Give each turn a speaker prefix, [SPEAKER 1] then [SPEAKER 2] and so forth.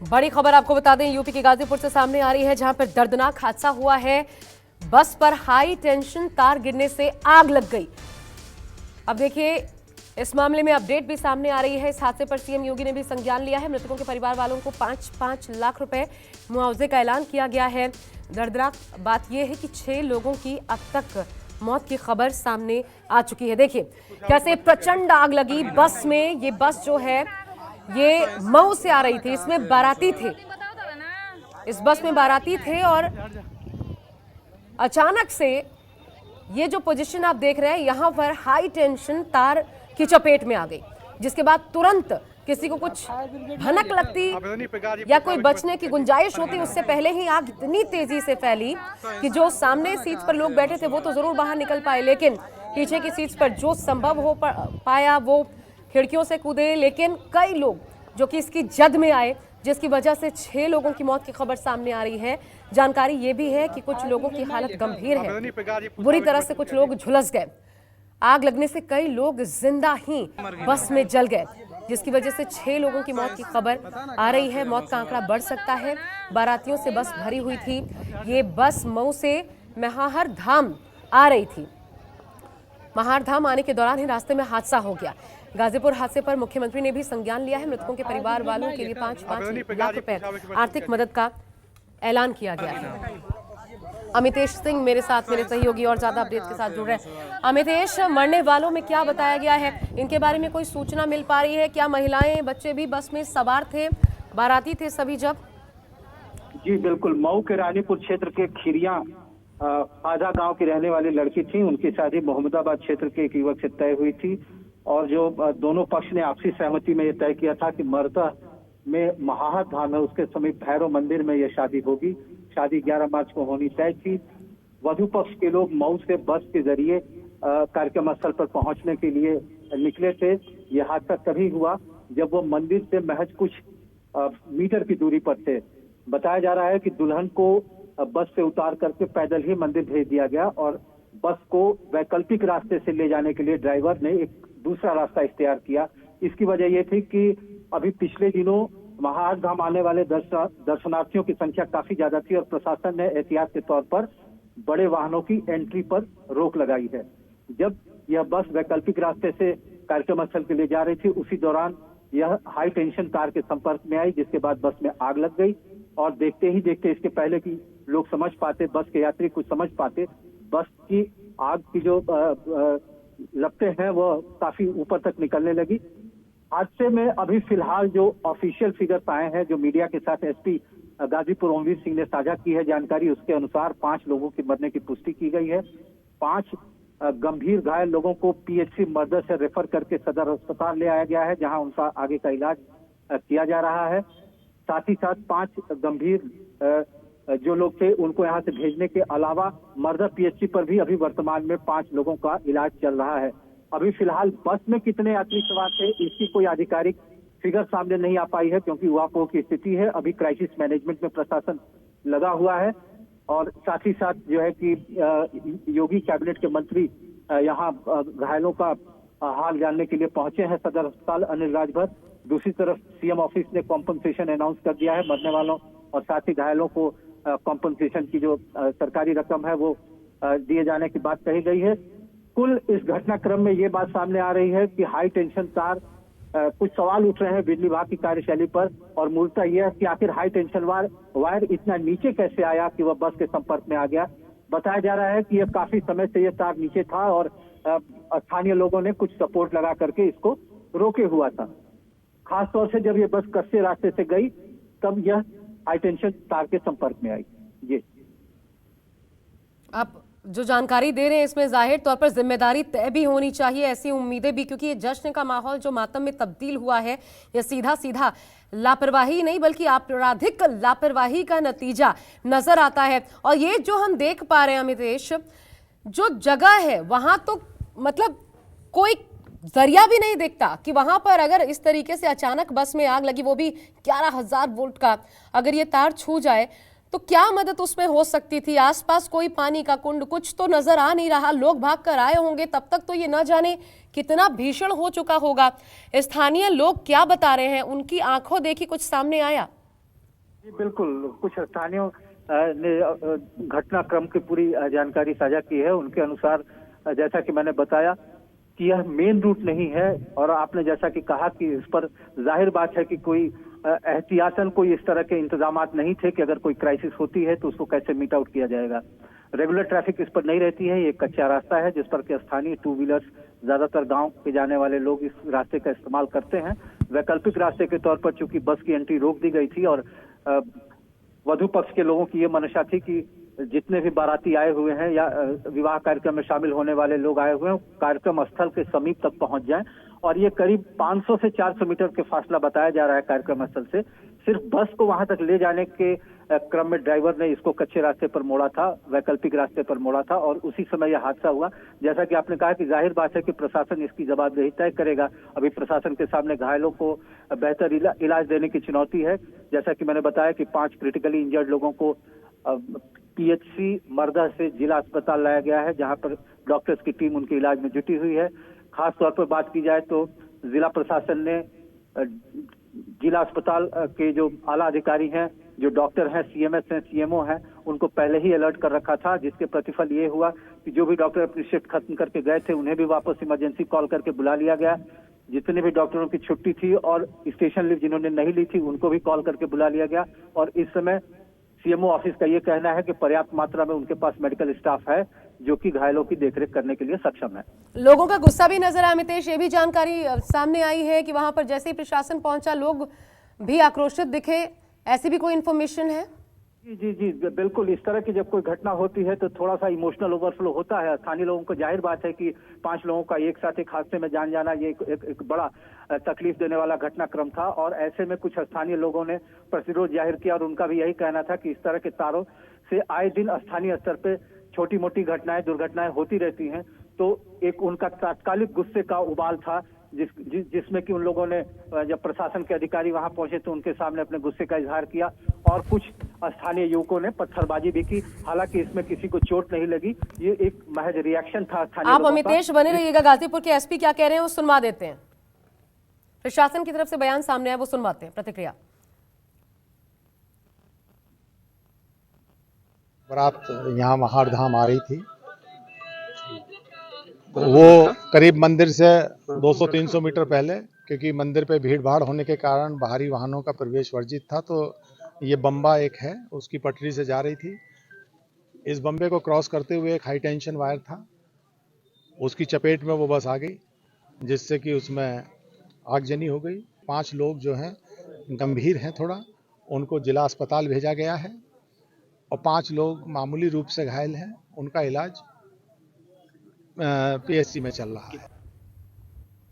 [SPEAKER 1] बड़ी खबर आपको बता दें, यूपी के गाजीपुर से सामने आ रही है, जहां पर दर्दनाक हादसा हुआ है। बस पर हाई टेंशन तार गिरने से आग लग गई। अब देखिए, इस मामले में अपडेट भी सामने आ रही है। इस हादसे पर सीएम योगी ने भी संज्ञान लिया है। मृतकों के परिवार वालों को 5-5 लाख रुपए मुआवजे का ऐलान किया गया है। दर्दनाक बात यह है कि 6 लोगों की अब तक मौत की खबर सामने आ चुकी है। देखिए कैसे प्रचंड आग लगी बस में। ये बस जो है ये मऊ से आ रही थी, इसमें बाराती थे। इस बस में बाराती थे और अचानक से ये जो पोजीशन आप देख रहे हैं, यहां पर हाई टेंशन तार की चपेट में आ गई, जिसके बाद तुरंत किसी को कुछ भनक लगती या कोई बचने की गुंजाइश होती, उससे पहले ही आग इतनी तेजी से फैली कि जो सामने सीट पर लोग बैठे थे वो तो जरूर बाहर निकल पाए, लेकिन पीछे की सीट पर जो संभव हो पाया वो खिड़कियों से कूदे। लेकिन कई लोग जो कि इसकी जद में आए, जिसकी वजह से 6 लोगों की मौत की खबर सामने आ रही है। जानकारी ये भी है कि कुछ लोगों की हालत गंभीर है, बुरी तरह से कुछ लोग झुलस गए। आग लगने से कई लोग जिंदा ही बस में जल गए, जिसकी वजह से 6 लोगों की मौत की खबर आ रही है। मौत का आंकड़ा बढ़ सकता है। बारातियों से बस भरी हुई थी। ये बस मऊ से महाहर धाम आ रही थी। महाहर धाम आने के दौरान ही रास्ते में हादसा हो गया। गाजीपुर हादसे पर मुख्यमंत्री ने भी संज्ञान लिया है। मृतकों के परिवार वालों के लिए 5-5 लाख रुपए आर्थिक मदद का ऐलान किया गया है। अमितेश सिंह मेरे साथ, मेरे सहयोगी और ज्यादा अपडेट के साथ जुड़ रहे हैं। अमितेश, मरने वालों में क्या बताया गया है? इनके बारे में कोई सूचना मिल पा रही है? क्या महिलाएं बच्चे भी बस में सवार थे, बाराती थे सभी? जब
[SPEAKER 2] जी बिल्कुल, मऊ के रानीपुर क्षेत्र के खिरिया आधा गांव की रहने वाली लड़की थी। उनकी शादी मोहम्मदाबाद क्षेत्र के एक युवक से तय हुई थी और जो दोनों पक्ष ने आपसी सहमति में यह तय किया था कि मरदा में महाहर धाम है, उसके समीप भैरव मंदिर में यह शादी होगी। शादी 11 मार्च को होनी तय थी। वधु पक्ष के लोग मऊ से बस के जरिए कार्यक्रम स्थल पर पहुंचने के लिए निकले थे। यह हादसा तभी हुआ जब वो मंदिर से महज कुछ मीटर की दूरी पर थे। बताया जा रहा है कि दुल्हन को बस से उतार करके पैदल ही मंदिर भेज दिया गया और बस को वैकल्पिक रास्ते से ले जाने के लिए ड्राइवर ने एक दूसरा रास्ता इख्तियार किया। इसकी वजह यह थी कि अभी पिछले दिनों महाहर धाम आने वाले दर्शनार्थियों की संख्या काफी ज्यादा थी और प्रशासन ने एहतियात के तौर पर बड़े वाहनों की एंट्री पर रोक लगाई है। जब यह बस वैकल्पिक रास्ते से कार्यक्रम स्थल के लिए जा रही थी, उसी दौरान यह हाई टेंशन तार के संपर्क में आई, जिसके बाद बस में आग लग गई। और देखते ही देखते, इसके पहले कि लोग समझ पाते, बस के यात्री कुछ समझ पाते, बस की आग की जो लपटें हैं वो काफी ऊपर तक निकलने लगी। हादसे में अभी फिलहाल जो ऑफिशियल फिगर्स आए हैं, जो मीडिया के साथ एसपी गाजीपुर ओमवीर सिंह ने साझा की है जानकारी, उसके अनुसार 5 लोगों की मरने की पुष्टि की गई है। 5 गंभीर घायल लोगों को पीएचसी मर्दर से रेफर करके सदर अस्पताल ले आया गया है, जहां उनका आगे का इलाज किया जा रहा है। साथ ही साथ 5 गंभीर जो लोग थे उनको यहां से भेजने के अलावा मर्दर पीएचसी पर भी अभी वर्तमान में 5 लोगों का इलाज चल रहा है। अभी फिलहाल बस में कितने यात्री सवार थे इसकी कोई आधिकारिक फिगर सामने नहीं आ पाई है, क्योंकि उहापोह की स्थिति है। अभी क्राइसिस मैनेजमेंट में प्रशासन लगा हुआ है और साथ ही साथ जो है कि योगी कैबिनेट के मंत्री यहाँ घायलों का हाल जानने के लिए पहुंचे हैं सदर अस्पताल अनिल राजभर। दूसरी तरफ सीएम ऑफिस ने कॉम्पनसेशन अनाउंस कर दिया है मरने वालों और साथ ही घायलों को कॉम्पनसेशन की जो सरकारी रकम है वो दिए जाने की बात कही गई है। कुल इस घटनाक्रम में ये बात सामने आ रही है कि हाई टेंशन तार, कुछ सवाल उठ रहे हैं बिजली विभाग की कार्यशैली पर और मूलतः यह है कि आखिर हाई टेंशन वायर इतना नीचे कैसे आया कि वह बस के संपर्क में आ गया। बताया जा रहा है कि यह काफी समय से यह तार नीचे था और स्थानीय लोगों ने कुछ सपोर्ट लगा करके इसको रोके हुआ था। खासतौर से जब यह बस कच्चे रास्ते से गई तब यह हाई टेंशन तार के संपर्क में आई। जी,
[SPEAKER 1] आप जो जानकारी दे रहे हैं इसमें जाहिर तौर पर जिम्मेदारी तय भी होनी चाहिए, ऐसी उम्मीदें भी, क्योंकि ये जश्न का माहौल जो मातम में तब्दील हुआ है, ये सीधा सीधा लापरवाही नहीं बल्कि आपराधिक लापरवाही का नतीजा नजर आता है। और ये जो हम देख पा रहे हैं अमितेश, जो जगह है वहां तो मतलब कोई जरिया भी नहीं दिखता कि वहां पर अगर इस तरीके से अचानक बस में आग लगी, वो भी 11,000 वोल्ट का, अगर ये तार छू जाए तो क्या मदद उसमें हो सकती थी? आसपास कोई पानी का कुंड कुछ तो नजर आ नहीं रहा। लोग भाग कर आए होंगे, तब तक तो ये न जाने कितना भीषण हो चुका होगा। स्थानीय लोग क्या बता रहे हैं, उनकी आंखों देखी कुछ सामने आया?
[SPEAKER 2] जी बिल्कुल, कुछ स्थानीयों ने घटनाक्रम की पूरी जानकारी साझा की है। उनके अनुसार जैसा कि मैंने बताया कि यह मेन रूट नहीं है, और आपने जैसा कि कहा कि इस पर जाहिर बात है कि कोई एहतियातन कोई इस तरह के इंतजामात नहीं थे कि अगर कोई क्राइसिस होती है तो उसको कैसे मीट आउट किया जाएगा। रेगुलर ट्रैफिक इस पर नहीं रहती है, ये कच्चा रास्ता है जिस पर कि स्थानीय टू व्हीलर्स, ज्यादातर गांव के जाने वाले लोग इस रास्ते का इस्तेमाल करते हैं। वैकल्पिक रास्ते के तौर पर चूंकि बस की एंट्री रोक दी गई थी, और वधु पक्ष के लोगों की ये मंशा थी कि जितने भी बाराती आए हुए हैं या विवाह कार्यक्रम में शामिल होने वाले लोग आए हुए हैं, कार्यक्रम स्थल के समीप तक पहुंच जाएं। और ये करीब 500 से 400 मीटर के फासला बताया जा रहा है कार्यक्रम स्थल से। सिर्फ बस को वहां तक ले जाने के क्रम में ड्राइवर ने इसको कच्चे रास्ते पर मोड़ा था, वैकल्पिक रास्ते पर मोड़ा था, और उसी समय यह हादसा हुआ। जैसा कि आपने कहा कि जाहिर बात है कि प्रशासन इसकी जवाबदेही तय करेगा। अभी प्रशासन के सामने घायलों को बेहतर इलाज देने की चुनौती है। जैसा कि मैंने बताया कि 5 क्रिटिकली इंजर्ड लोगों को पीएचसी मरदा से जिला अस्पताल लाया गया है, जहां पर डॉक्टर्स की टीम उनके इलाज में जुटी हुई है। खास तौर पर बात की जाए तो जिला प्रशासन ने जिला अस्पताल के जो आला अधिकारी हैं, जो डॉक्टर हैं, सीएमएस हैं, सीएमओ हैं, उनको पहले ही अलर्ट कर रखा था, जिसके प्रतिफल ये हुआ कि जो भी डॉक्टर अपनी शिफ्ट खत्म करके गए थे उन्हें भी वापस इमरजेंसी कॉल करके बुला लिया गया। जितने भी डॉक्टरों की छुट्टी थी और स्टेशन लीव जिन्होंने नहीं ली थी उनको भी कॉल करके बुला लिया गया। और इस समय सीएमओ ऑफिस का ये कहना है कि पर्याप्त मात्रा में उनके पास मेडिकल स्टाफ है जो कि घायलों की देखरेख करने के लिए सक्षम है।
[SPEAKER 1] लोगों का गुस्सा भी नजर आया मितेश, ये भी जानकारी सामने आई है कि वहां पर जैसे ही प्रशासन पहुंचा लोग भी आक्रोशित दिखे, ऐसी भी कोई इन्फॉर्मेशन है?
[SPEAKER 2] जी जी जी बिल्कुल, इस तरह की जब कोई घटना होती है तो थोड़ा सा इमोशनल ओवरफ्लो होता है। स्थानीय लोगों को जाहिर बात है कि 5 लोगों का एक साथ एक हादसे में जान जाना ये एक बड़ा तकलीफ देने वाला घटनाक्रम था। और ऐसे में कुछ स्थानीय लोगों ने प्रतिरोध जाहिर किया, और उनका भी यही कहना था कि इस तरह के तारों से आए दिन स्थानीय स्तर पे छोटी मोटी घटनाएं, दुर्घटनाएं होती रहती हैं। तो एक उनका तात्कालिक गुस्से का उबाल था, जिसमें कि उन लोगों ने जब प्रशासन के अधिकारी वहां पहुंचे तो उनके सामने अपने गुस्से का इजहार किया, और कुछ स्थानीय युवकों ने पत्थरबाजी भी की। हालांकि इसमें किसी को चोट नहीं लगी, ये एक महज रिएक्शन था स्थानीय
[SPEAKER 1] आप
[SPEAKER 2] लोगों का।
[SPEAKER 1] अमितेश बने रहिएगा, गाजीपुर के एसपी क्या कह रहे हैं वो सुनवा देते हैं। प्रशासन की तरफ से बयान सामने आया, वो सुनवाते हैं। प्रतिक्रिया।
[SPEAKER 3] बारात यहाँ महारधाम आ रही थी, वो करीब मंदिर से 200-300 मीटर पहले, क्योंकि मंदिर पे भीड़ भाड़ होने के कारण बाहरी वाहनों का प्रवेश वर्जित था, तो ये बम्बा एक है उसकी पटरी से जा रही थी। इस बम्बे को क्रॉस करते हुए एक हाई टेंशन वायर था, उसकी चपेट में वो बस आ गई, जिससे कि उसमें आगजनी हो गई। 5 लोग जो हैं गंभीर हैं थोड़ा, उनको जिला अस्पताल भेजा गया है, और 5 लोग मामूली रूप से घायल हैं, उनका इलाज पीएचसी में चल रहा है।